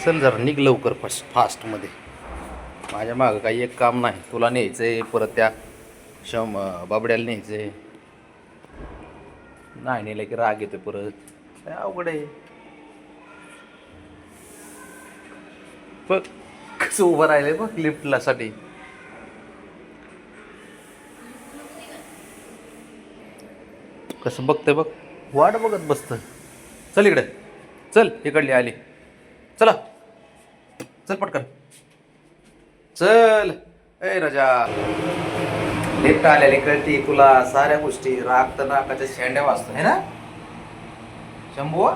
चल जरा निघ लवकर फास्टमध्ये. माझ्या मागं काही एक काम नाही. तुला न्यायचं आहे, परत त्या बाबड्याला न्यायचं आहे. नाही नेलं की राग येतो परत. काय अवघड आहे. बघ कसं उभं राहिलंय बघ लिफ्टला साठी. कसं बघतंय बघ, वाट बघत बसतं. चल इकडे, चल इकडली आली. चला चल पटकन चल. ए राजा, लिफ्ट आलेली कळती तुला साऱ्या गोष्टी. राग तर नाकाच्या शेंड्या वाजतो है ना शंभू.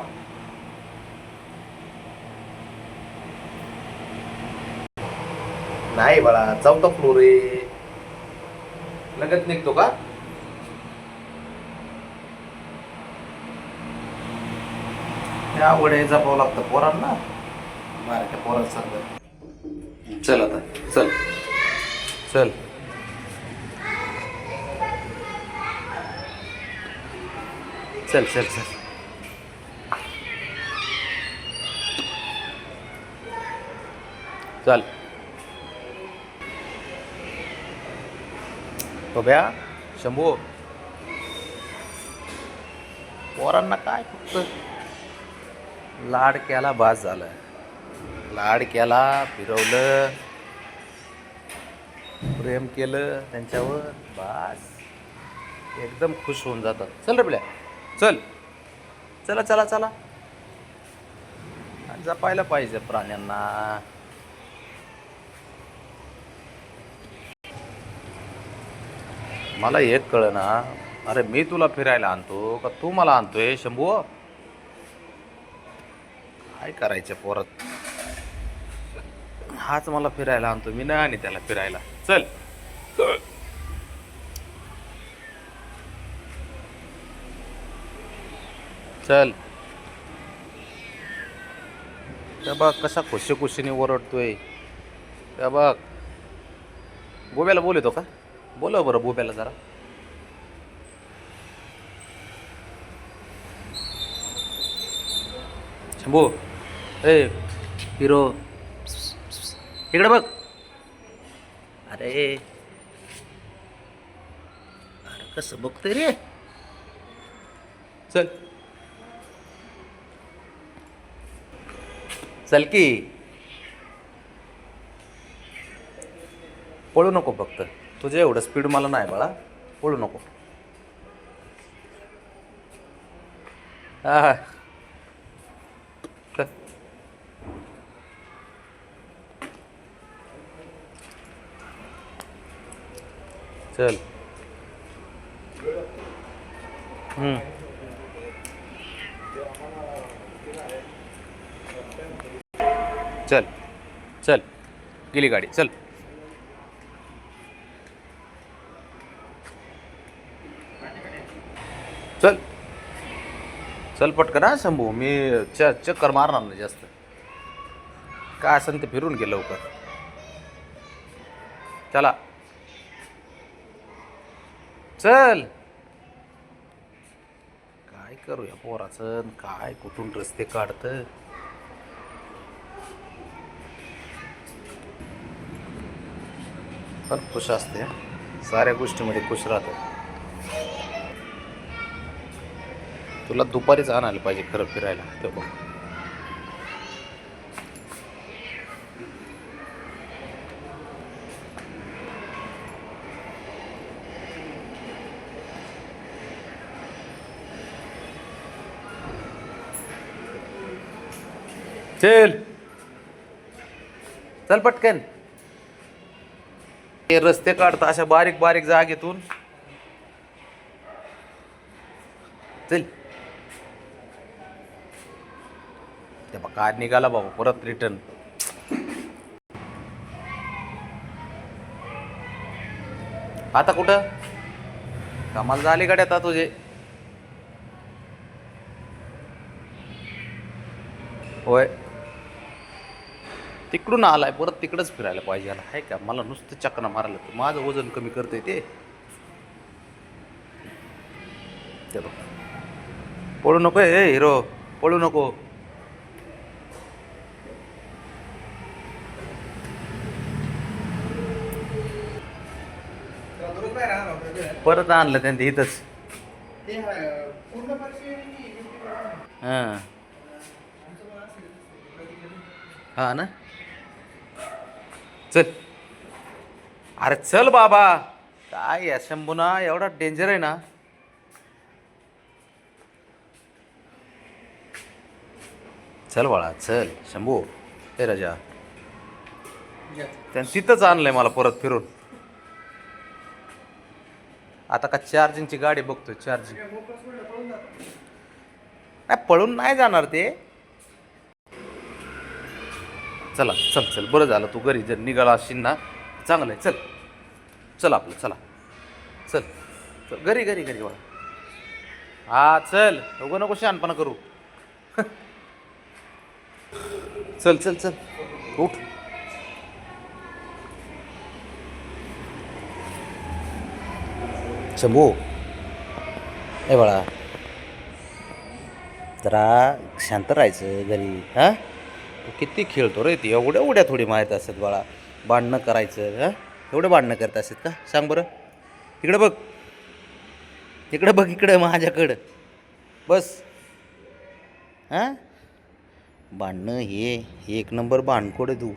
नाही बाळा, चौथा फ्लोर आहे. लगत निघतो का? त्या वडे जपावं लागतं पोरांना. बारक्या पोरात सांगत. चल आता चल चल. चल चल चल. चल बघ्या शंभू, पोरांना काय फक्त लाड केला बास झालं. लाड केला, फिरवलं, प्रेम केलं त्यांच्यावर, बास एकदम खुश होऊन जातात. चल रे पिल्या, चल. चला चला चला. जपायला पाहिजे प्राण्यांना. मला एक कळना, अरे मी तुला फिरायला आणतो का तू मला आणतोय शंभू? काय करायचं पोरात. हाच मला फिरायला आणतो, मी नाही आणि त्याला फिरायला. चल चल. त्या बघ कसा खुशी खुशीने ओरडतोय. त्या बघ. बोब्याला बोलतो का? बोलव बरं बोब्याला जरा. शंभू, ए हिरो, इकडे बघ. अरे अरे कसं बघतोय रे. चल चल की. पळू नको फक्त. तुझ्या एवढं स्पीड मला नाही बाळा. पळू नको. हा चल. चल. चल चल. गेली गाडी. चल चल चल पटकन. हा शंभू, मी चक्कर मारणार नाही जास्त. काय असेल ते फिरून घे लवकर. चला चल. काय करूया पोराचं, काय कुठून रस्ते काढतं. पण खुश असते, साऱ्या गोष्टीमध्ये खुश राहतं. तुला दुपारीच आणायला पाहिजे खरं फिरायला. ते बघ. चल चल पटकन. हे रस्ते काढता अशा बारीक बारीक जागेतून. चल. ते बघ कार निघाला बाबा परत रिटर्न. आता कुठं कमाल झाली गाडी आता तुझे. होय, तिकडून आलाय परत तिकडंच फिरायला पाहिजे. आला आहे का? मला नुसतं चक्कर मारायला तर माझं वजन कमी करतंय ते. बघ. पळू नको ए हिरो, पळू नको. परत आणलं त्यांनी इथंच. हां हां ना. चल अरे चल बाबा, काय या शंभूना एवढा डेंजर आहे ना. चल बाळा चल शंभू. हे राजा त्यानं तिथंच आणलंय मला परत फिरून. आता का चार्जिंगची गाडी बघतोय. चार्जिंग नाही, पळून नाही जाणार ते. चला चल चल, बरं झालं तू घरी जर निघाला असशील ना, चांगलं आहे. चल चल आपलं, चला चल चल घरी घरी घरी बाळा. हा चल, उगं नको शहाणपणा करू. चल चल चल उठ. शंभू ए बाळा, जरा शांत राहायचं घरी. हां तू किती खेळतो रे. ती एवढ्या उड्या थोडी माहीत असतात बाळा. भांडणं करायचं. हां एवढं भांडणं करत असतात का सांग बरं. इकडं बघ, इकडं बघ, इकडं माझ्याकडं बस. हां भांडणं हे एक नंबर भांडखोड आहे तू.